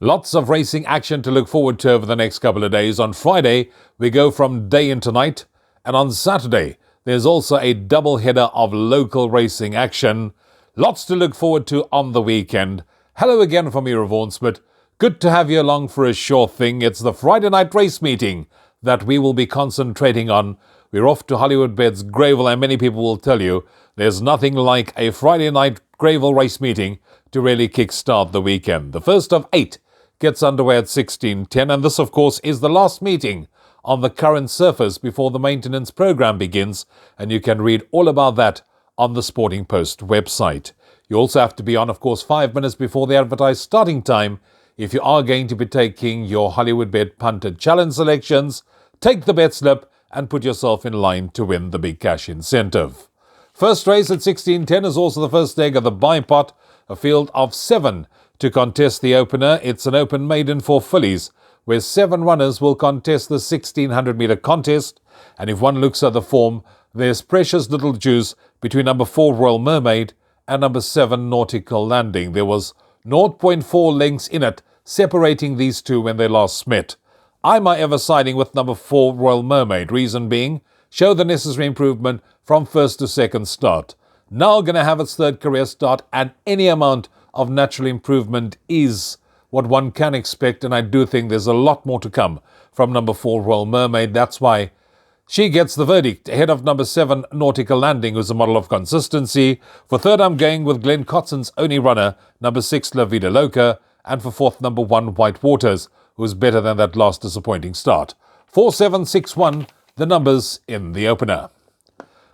Lots of racing action to look forward to over the next couple of days. On Friday, we go from day into night. And on Saturday, there's also a double header of local racing action. Lots to look forward to on the weekend. Hello again from me, Rouvaun Smit. Good to have you along for a sure thing. It's the Friday night race meeting that we will be concentrating on. We're off to Hollywoodbets Greyville, and many people will tell you there's nothing like a Friday night Greyville race meeting to really kickstart the weekend. The first of 8 gets underway at 16:10, and this, of course, is the last meeting on the current surface before the maintenance program begins, and you can read all about that on the Sporting Post website. You also have to be on, of course, 5 minutes before the advertised starting time if you are going to be taking your Hollywoodbet punted challenge selections. Take the bet slip and put yourself in line to win the big cash incentive. First race at 16:10 is also the first leg of the buy pot, a field of 7 to contest the opener. It's an open maiden for fillies, where 7 runners will contest the 1600-metre contest. And if one looks at the form, there's precious little juice between number 4 Royal Mermaid and number 7 Nautical Landing. There was 0.4 lengths in it separating these two when they last met. I'm ever siding with number 4 Royal Mermaid, reason being, show the necessary improvement from first to second start. Now going to have its third career start, and any amount of natural improvement is what one can expect, and I do think there's a lot more to come from number 4 Royal Mermaid. That's why she gets the verdict ahead of number 7 Nautical Landing, who's a model of consistency. For third, I'm going with Glenn Cotson's only runner, number 6 La Vida Loca, and for fourth, number 1 White Waters, who's better than that last disappointing start. 4, 7, 6, 1, the numbers in the opener.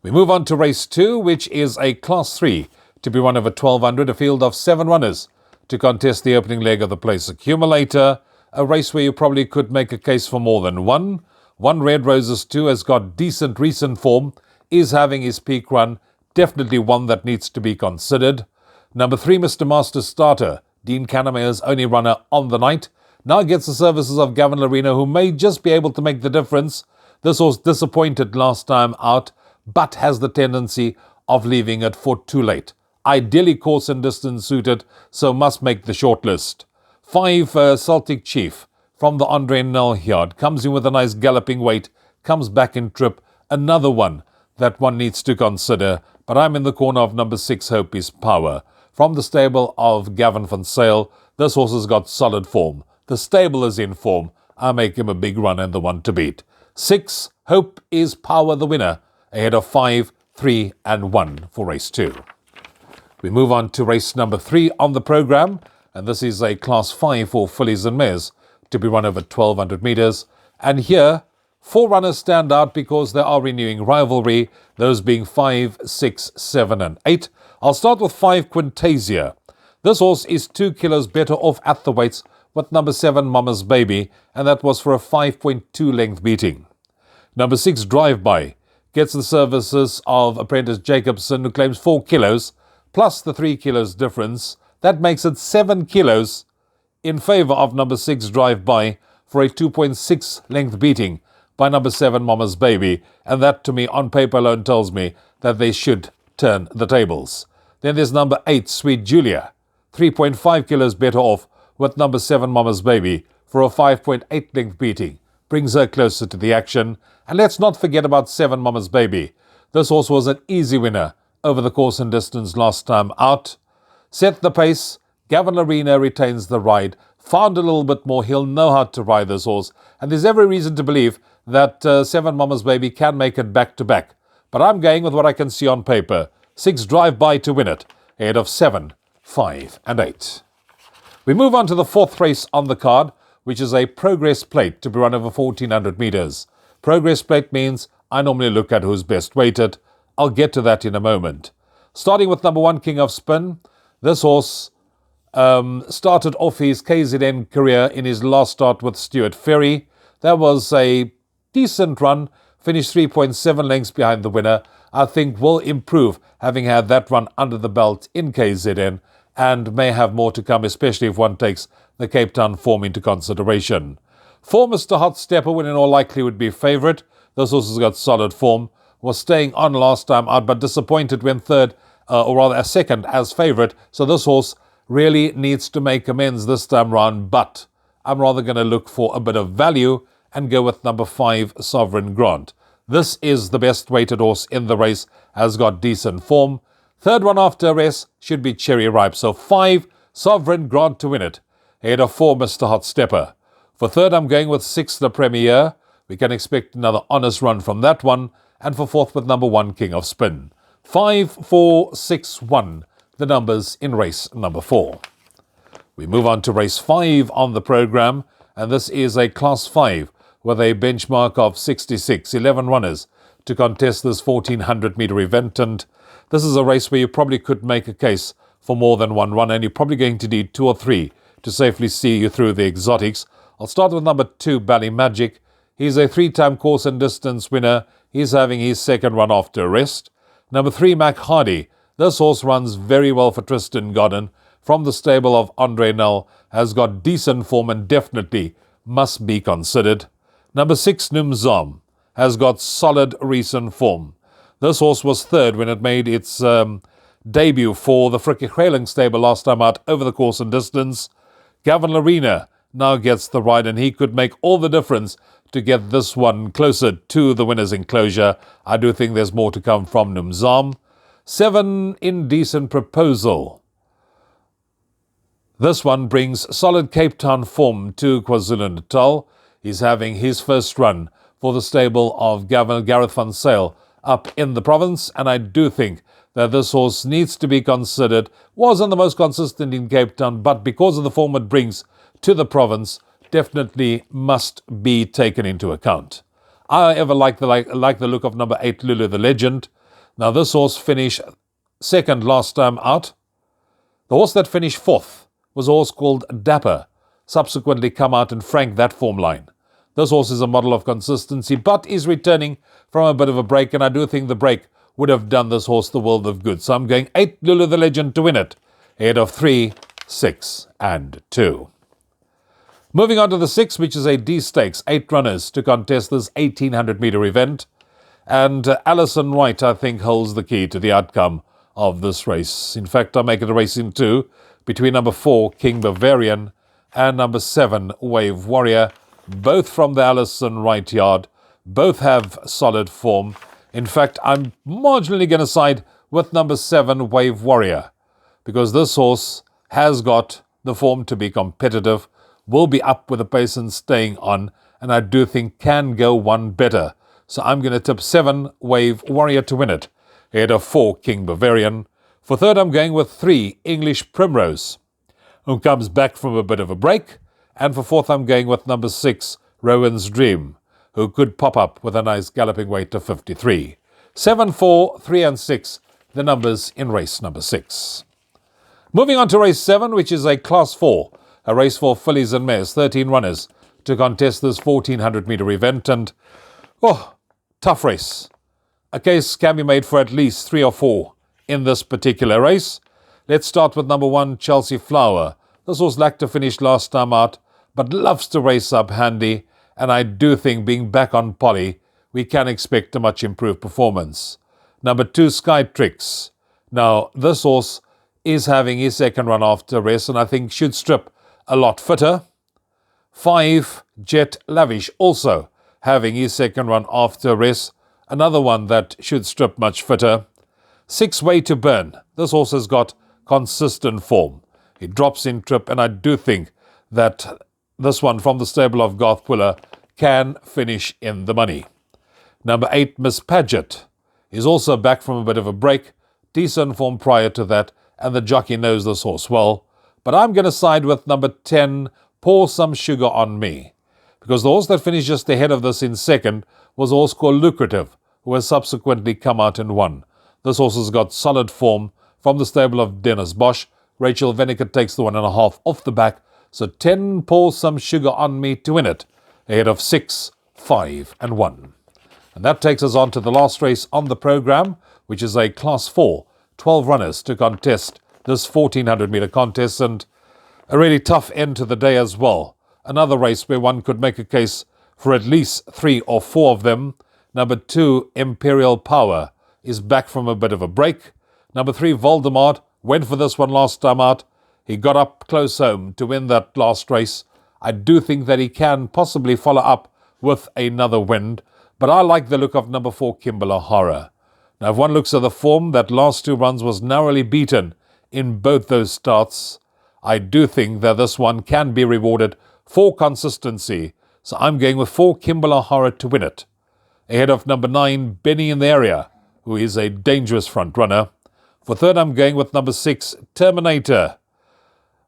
We move on to race 2, which is a Class 3 to be run over 1200, a field of 7 runners to contest the opening leg of the Place Accumulator, a race where you probably could make a case for more than one. One Red Roses 2 has got decent recent form, is having his peak run, definitely one that needs to be considered. Number 3 Mr. Master Starter, Dean Canamare's only runner on the night, now gets the services of Gavin Larino, who may just be able to make the difference. This was disappointed last time out, but has the tendency of leaving it for too late. Ideally course and distance suited, so must make the shortlist. 5 Celtic Chief from the Andre Nel comes in with a nice galloping weight, comes back in trip, another one that one needs to consider, but I'm in the corner of number 6 Hope is Power. From the stable of Gavin van Sale, this horse has got solid form. The stable is in form. I make him a big run and the one to beat. 6 Hope is Power, the winner, ahead of 5, 3 and 1 for race 2. We move on to race number 3 on the programme, and this is a Class 5 for fillies and mares to be run over 1200 metres. And here, 4 runners stand out because they are renewing rivalry, those being 5, 6, 7 and 8. I'll start with 5 Quintasia. This horse is 2 kilos better off at the weights with number 7 Mama's Baby, and that was for a 5.2 length beating. Number 6 Drive By gets the services of apprentice Jacobson, who claims 4 kilos, plus the 3 kilos difference. That makes it 7 kilos in favour of number 6 Drive By for a 2.6 length beating by number 7 Mama's Baby, and that to me on paper alone tells me that they should turn the tables. Then there's number 8 Sweet Julia, 3.5 kilos better off with number 7 Mama's Baby for a 5.8 length beating, brings her closer to the action. And let's not forget about 7 Mama's Baby. This horse was an easy winner over the course and distance last time out. Set the pace, Gavin Larino retains the ride, found a little bit more, he'll know how to ride this horse, and there's every reason to believe that 7 Mama's Baby can make it back to back. But I'm going with what I can see on paper. 6 Drive By to win it, ahead of 7, 5 and 8. We move on to the 4th race on the card, which is a Progress Plate to be run over 1400 metres. Progress Plate means I normally look at who's best weighted. I'll get to that in a moment. Starting with number 1 King of Spin, this horse started off his KZN career in his last start with Stuart Ferry. That was a decent run, finished 3.7 lengths behind the winner. I think will improve having had that run under the belt in KZN, and may have more to come, especially if one takes the Cape Town form into consideration. 4 Mr. Hot Stepper will in all likelihood be favourite. This horse has got solid form, was staying on last time out, but disappointed when third, or rather a second as favourite. So this horse really needs to make amends this time round, but I'm rather going to look for a bit of value and go with number 5, Sovereign Grant. This is the best weighted horse in the race, has got decent form. Third one after a rest should be Cherry Ripe. So 5, Sovereign Grant to win it, ahead of 4, Mr. Hot Stepper. For third, I'm going with 6, The Premier. We can expect another honest run from that one. And for fourth, with number 1, King of Spin. 5, 4, 6, 1, the numbers in race number 4. We move on to race 5 on the program, and this is a Class 5 with a benchmark of 66, 11 runners to contest this 1400-meter event. And this is a race where you probably could make a case for more than one run, and you're probably going to need 2 or 3 to safely see you through the exotics. I'll start with number 2, Bally Magic. He's a 3-time course and distance winner. He's having his second run after a rest. Number 3, Mac Hardy. This horse runs very well for Tristan Godden from the stable of Andre Null, has got decent form and definitely must be considered. Number 6, Numzam, has got solid recent form. This horse was third when it made its debut for the Frikkie Greyville stable last time out over the course and distance. Gavin Larena now gets the ride, and he could make all the difference to get this one closer to the winner's enclosure. I do think there's more to come from Numzam. 7, Indecent Proposal. This one brings solid Cape Town form to KwaZulu-Natal. He's having his first run for the stable of Gareth van Sale up in the province, and I do think that this horse needs to be considered. Wasn't the most consistent in Cape Town, but because of the form it brings to the province, definitely must be taken into account. I ever like the look of number 8, Lulu the Legend. Now this horse finished second last time out. The horse that finished fourth was a horse called Dapper, subsequently come out and frank that form line. This horse is a model of consistency, but is returning from a bit of a break, and I do think the break would have done this horse the world of good. So I'm going 8, Lulu the Legend to win it, ahead of 3, 6, and 2. Moving on to the 6, which is a D Stakes, 8 runners to contest this 1800-meter event. And Alison Wright, I think, holds the key to the outcome of this race. In fact, I make it a race in 2 between number 4, King Bavarian, and number 7, Wave Warrior, both from the Alison Wright yard. Both have solid form. In fact, I'm marginally going to side with number 7, Wave Warrior, because this horse has got the form to be competitive, will be up with the pace and staying on, and I do think can go one better. So I'm going to tip 7, Wave Warrior to win it, ahead of 4, King Bavarian. For third, I'm going with 3, English Primrose, who comes back from a bit of a break. And for fourth, I'm going with number 6, Rowan's Dream, who could pop up with a nice galloping weight of 53. 7, 4, 3, and 6, the numbers in race number 6. Moving on to race 7, which is a Class 4, a race for fillies and mares, 13 runners to contest this 1400-meter event. And, tough race. A case can be made for at least 3 or 4 in this particular race. Let's start with number 1, Chelsea Flower. This horse lacked to finish last time out, but loves to race up handy, and I do think being back on Polly, we can expect a much improved performance. Number 2, Sky Tricks. Now, this horse is having his second run after rest, and I think should strip a lot fitter. 5, Jet Lavish, also having his second run after rest, another one that should strip much fitter. 6, Way to Burn. This horse has got consistent form. He drops in trip, and I do think that this one from the stable of Garth Puller can finish in the money. Number 8, Miss Paget, is also back from a bit of a break. Decent form prior to that, and the jockey knows this horse well. But I'm going to side with number 10, Pour Some Sugar on Me, because the horse that finished just ahead of this in second was a horse called Lucrative, who has subsequently come out and won. This horse has got solid form from the stable of Dennis Bosch. Rachel Venniker takes the 1.5 off the back, so 10, Pour Some Sugar on Me to win it, ahead of 6, 5, and 1. And that takes us on to the last race on the program, which is a Class 4, 12 runners to contest this 1400-meter contest, and a really tough end to the day as well. Another race where one could make a case for at least 3 or 4 of them. Number 2, Imperial Power, is back from a bit of a break. Number 3, Voldemort, went for this one last time out. He got up close home to win that last race. I do think that he can possibly follow up with another win, but I like the look of number 4, Kimble O'Hara. Now, if one looks at the form, that last 2 runs was narrowly beaten in both those starts. I do think that this one can be rewarded for consistency, so I'm going with 4, Kimble O'Hara to win it. Ahead of number 9, Benny in the Area, who is a dangerous front runner. For third, I'm going with number 6, Terminator.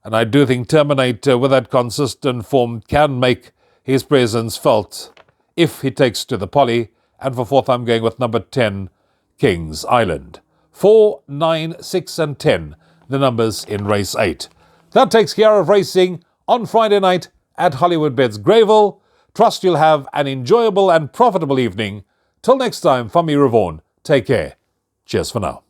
And I do think Terminator, with that consistent form, can make his presence felt if he takes to the poly. And for fourth, I'm going with number 10, Kings Island. 4, 9, 6 and 10, the numbers in race 8. That takes care of racing on Friday night at Hollywoodbets Greyville. Trust you'll have an enjoyable and profitable evening. Till next time, from me, Rouvaun. Take care. Cheers for now.